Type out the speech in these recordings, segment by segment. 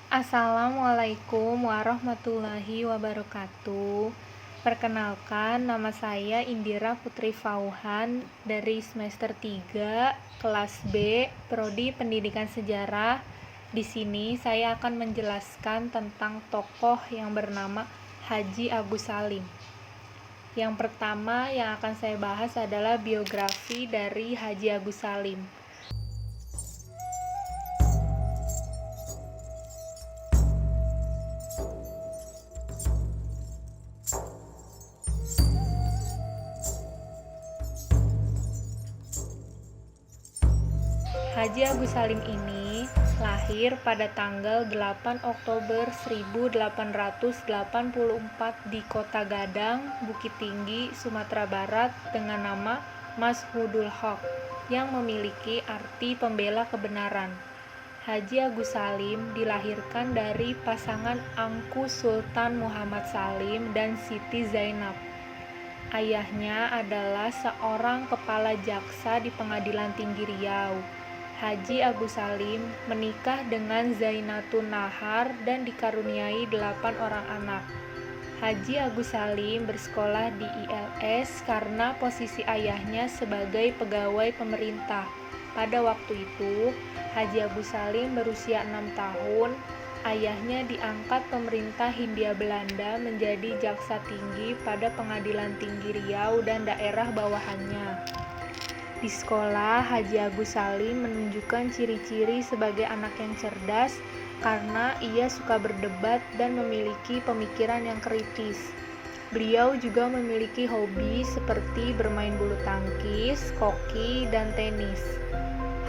Assalamualaikum warahmatullahi wabarakatuh. Perkenalkan, nama saya Indira Putri Fauhan dari semester 3, kelas B, Prodi Pendidikan Sejarah. Di sini saya akan menjelaskan tentang tokoh yang bernama Haji Agus Salim. Yang pertama yang akan saya bahas adalah biografi dari Haji Agus Salim. Haji Agus Salim ini lahir pada tanggal 8 Oktober 1884 di Kota Gadang, Bukit Tinggi, Sumatera Barat dengan nama Mashhudul Haq yang memiliki arti pembela kebenaran. Haji Agus Salim dilahirkan dari pasangan Angku Sultan Muhammad Salim dan Siti Zainab. Ayahnya adalah seorang kepala jaksa di Pengadilan Tinggi Riau. Haji Agus Salim menikah dengan Zainatun Nahar dan dikaruniai 8 orang anak. Haji Agus Salim bersekolah di ILS karena posisi ayahnya sebagai pegawai pemerintah. Pada waktu itu, Haji Agus Salim berusia 6 tahun. Ayahnya diangkat pemerintah Hindia Belanda menjadi jaksa tinggi pada Pengadilan Tinggi Riau dan daerah bawahannya. Di sekolah, Haji Agus Salim menunjukkan ciri-ciri sebagai anak yang cerdas karena ia suka berdebat dan memiliki pemikiran yang kritis. Beliau juga memiliki hobi seperti bermain bulu tangkis, koki, dan tenis.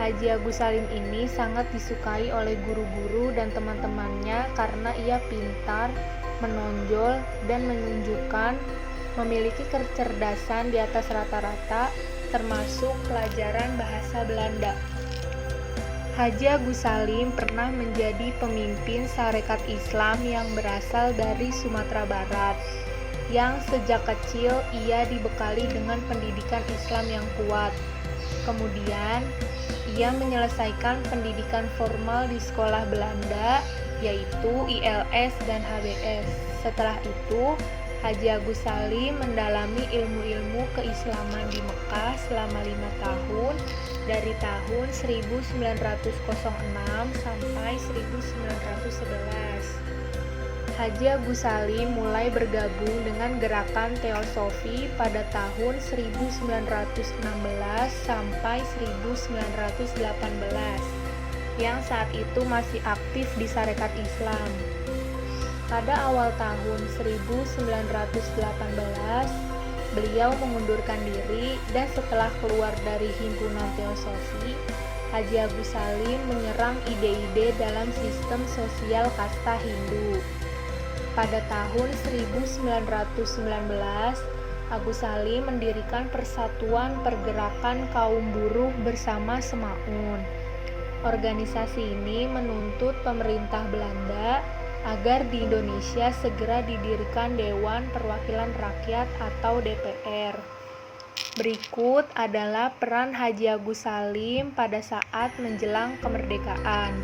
Haji Agus Salim ini sangat disukai oleh guru-guru dan teman-temannya karena ia pintar, menonjol, dan menunjukkan memiliki kecerdasan di atas rata-rata, termasuk pelajaran bahasa Belanda. Haji Agus Salim pernah menjadi pemimpin Sarekat Islam yang berasal dari Sumatera Barat, yang sejak kecil ia dibekali dengan pendidikan Islam yang kuat. Kemudian, ia menyelesaikan pendidikan formal di sekolah Belanda, yaitu ILS dan HBS. Setelah itu, Haji Agus Salim mendalami ilmu-ilmu keislaman di Mekah selama 5 tahun, dari tahun 1906 sampai 1911. Haji Agus Salim mulai bergabung dengan gerakan Teosofi pada tahun 1916 sampai 1918, yang saat itu masih aktif di Sarekat Islam. Pada awal tahun 1918, beliau mengundurkan diri dan setelah keluar dari himpunan Teosofi, Haji Agus Salim menyerang ide-ide dalam sistem sosial kasta Hindu. Pada tahun 1919, Agus Salim mendirikan Persatuan Pergerakan Kaum Buruh bersama Semaun. Organisasi ini menuntut pemerintah Belanda agar di Indonesia segera didirikan Dewan Perwakilan Rakyat atau DPR. Berikut adalah peran Haji Agus Salim pada saat menjelang kemerdekaan.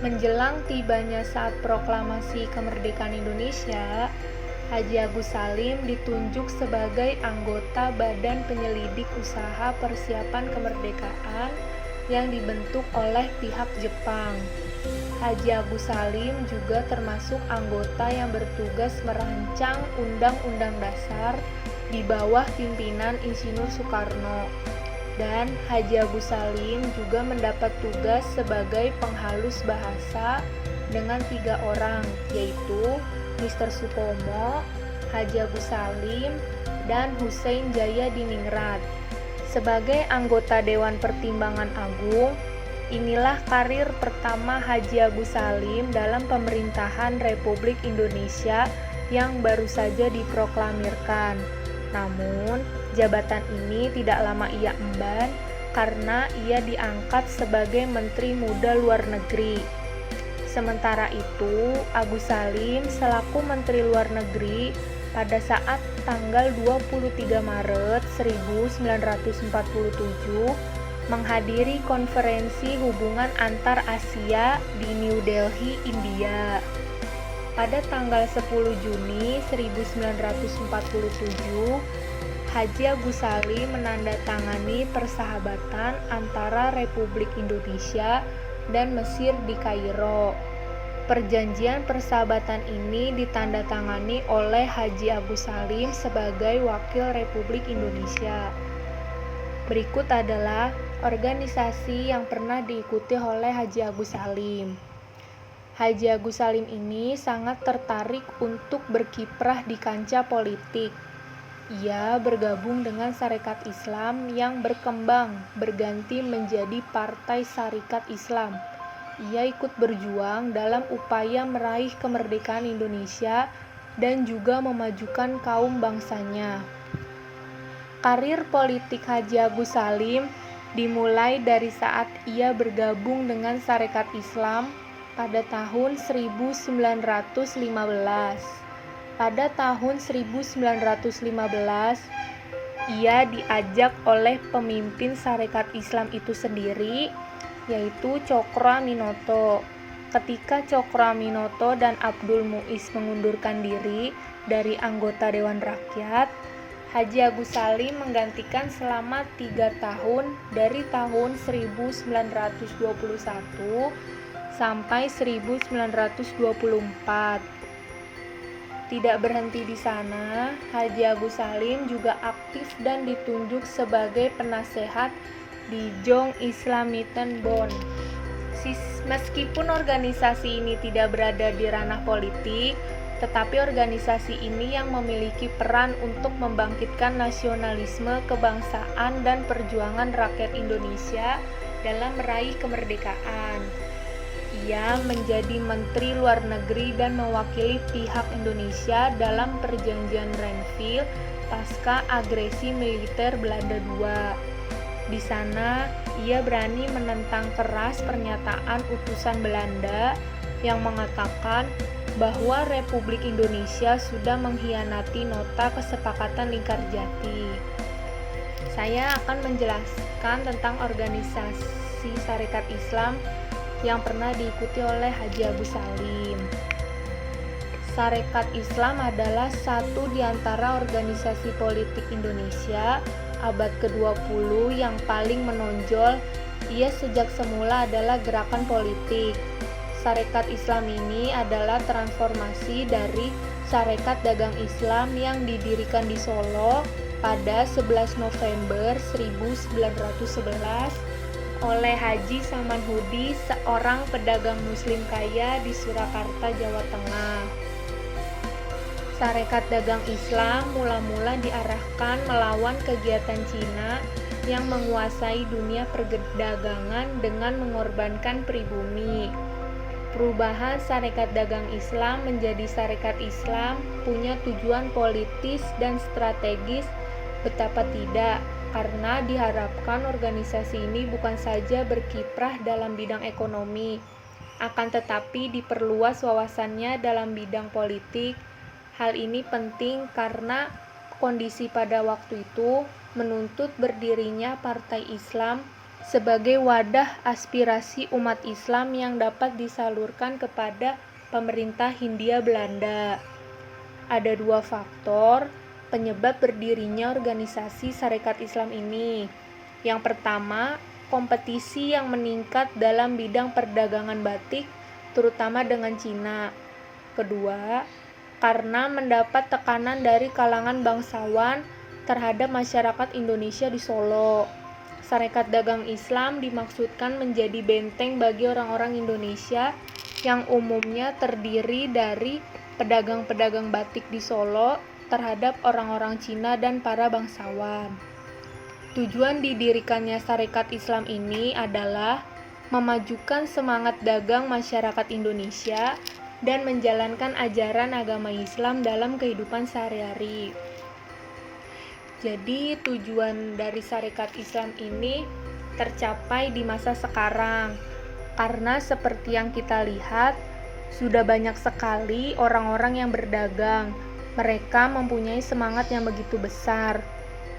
Menjelang tibanya saat proklamasi kemerdekaan Indonesia, Haji Agus Salim ditunjuk sebagai anggota Badan Penyelidik Usaha Persiapan Kemerdekaan yang dibentuk oleh pihak Jepang. Haji Agus Salim juga termasuk anggota yang bertugas merancang Undang-Undang Dasar di bawah pimpinan Insinyur Soekarno. Dan Haji Agus Salim juga mendapat tugas sebagai penghalus bahasa dengan 3 orang, yaitu Mr. Supomo, Haji Agus Salim, dan Hussein Jaya Diningrat. Sebagai anggota Dewan Pertimbangan Agung, inilah karir pertama Haji Agus Salim dalam pemerintahan Republik Indonesia yang baru saja diproklamirkan. Namun, jabatan ini tidak lama ia emban karena ia diangkat sebagai Menteri Muda Luar Negeri. Sementara itu, Agus Salim selaku Menteri Luar Negeri pada saat tanggal 23 Maret 1947 menghadiri konferensi hubungan antar Asia di New Delhi, India. Pada tanggal 10 Juni 1947, Haji Agus Salim menandatangani persahabatan antara Republik Indonesia dan Mesir di Kairo. Perjanjian persahabatan ini ditandatangani oleh Haji Agus Salim sebagai wakil Republik Indonesia. Berikut adalah organisasi yang pernah diikuti oleh Haji Agus Salim. Haji Agus Salim ini sangat tertarik untuk berkiprah di kancah politik. Ia bergabung dengan Sarekat Islam yang berkembang berganti menjadi Partai Sarekat Islam. Ia ikut berjuang dalam upaya meraih kemerdekaan Indonesia dan juga memajukan kaum bangsanya. Karir politik Haji Agus Salim dimulai dari saat ia bergabung dengan Sarekat Islam pada tahun 1915. Pada tahun 1915, ia diajak oleh pemimpin Sarekat Islam itu sendiri, yaitu Tjokroaminoto. Ketika Tjokroaminoto dan Abdul Muiz mengundurkan diri dari anggota Dewan Rakyat, Haji Agus Salim menggantikan selama 3 tahun dari tahun 1921 sampai 1924. Tidak berhenti di sana, Haji Agus Salim juga aktif dan ditunjuk sebagai penasehat di Jong Islamitenbond. Meskipun organisasi ini tidak berada di ranah politik, tetapi organisasi ini yang memiliki peran untuk membangkitkan nasionalisme, kebangsaan, dan perjuangan rakyat Indonesia dalam meraih kemerdekaan. Ia menjadi Menteri Luar Negeri dan mewakili pihak Indonesia dalam Perjanjian Renville pasca agresi militer Belanda II. Di sana, ia berani menentang keras pernyataan utusan Belanda yang mengatakan bahwa Republik Indonesia sudah mengkhianati Nota Kesepakatan Lingkarjati. Saya akan menjelaskan tentang organisasi Sarekat Islam yang pernah diikuti oleh Haji Agus Salim. Sarekat Islam adalah satu di antara organisasi politik Indonesia abad ke-20 yang paling menonjol. Ia sejak semula adalah gerakan politik. Sarekat Islam ini adalah transformasi dari Sarekat Dagang Islam yang didirikan di Solo pada 11 November 1911 oleh Haji Samanhudi, seorang pedagang muslim kaya di Surakarta, Jawa Tengah. Sarekat Dagang Islam mula-mula diarahkan melawan kegiatan Cina yang menguasai dunia perdagangan dengan mengorbankan pribumi. Perubahan Sarekat Dagang Islam menjadi Sarekat Islam punya tujuan politis dan strategis, betapa tidak, karena diharapkan organisasi ini bukan saja berkiprah dalam bidang ekonomi, akan tetapi diperluas wawasannya dalam bidang politik. Hal ini penting karena kondisi pada waktu itu menuntut berdirinya Partai Islam sebagai wadah aspirasi umat Islam yang dapat disalurkan kepada pemerintah Hindia Belanda. Ada 2 faktor penyebab berdirinya organisasi Sarekat Islam ini. Yang pertama, kompetisi yang meningkat dalam bidang perdagangan batik, terutama dengan Cina. Kedua, karena mendapat tekanan dari kalangan bangsawan terhadap masyarakat Indonesia di Solo. Sarekat Dagang Islam dimaksudkan menjadi benteng bagi orang-orang Indonesia yang umumnya terdiri dari pedagang-pedagang batik di Solo terhadap orang-orang Cina dan para bangsawan. Tujuan didirikannya Sarekat Islam ini adalah memajukan semangat dagang masyarakat Indonesia dan menjalankan ajaran agama Islam dalam kehidupan sehari-hari. Jadi tujuan dari Sarekat Islam ini tercapai di masa sekarang, karena seperti yang kita lihat, sudah banyak sekali orang-orang yang berdagang. Mereka mempunyai semangat yang begitu besar.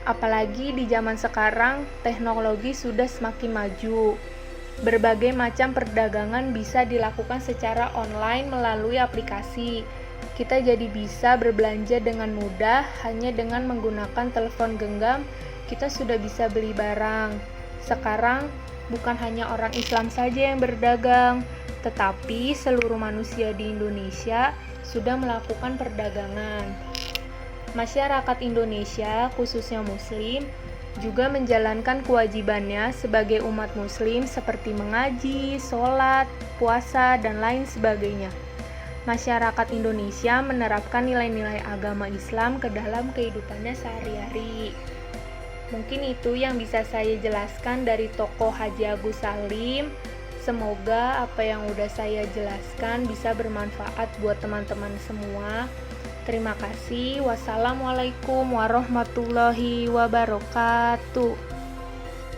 Apalagi di zaman sekarang, teknologi sudah semakin maju. Berbagai macam perdagangan bisa dilakukan secara online melalui aplikasi. Kita jadi bisa berbelanja dengan mudah hanya dengan menggunakan telepon genggam. Kita sudah bisa beli barang. Sekarang bukan hanya orang Islam saja yang berdagang, tetapi seluruh manusia di Indonesia sudah melakukan perdagangan. Masyarakat Indonesia, khususnya Muslim, juga menjalankan kewajibannya sebagai umat Muslim seperti mengaji, sholat, puasa, dan lain sebagainya. Masyarakat Indonesia menerapkan nilai-nilai agama Islam ke dalam kehidupannya sehari-hari. Mungkin itu yang bisa saya jelaskan dari tokoh Haji Agus Salim. Semoga apa yang udah saya jelaskan bisa bermanfaat buat teman-teman semua. Terima kasih. Wassalamualaikum warahmatullahi wabarakatuh.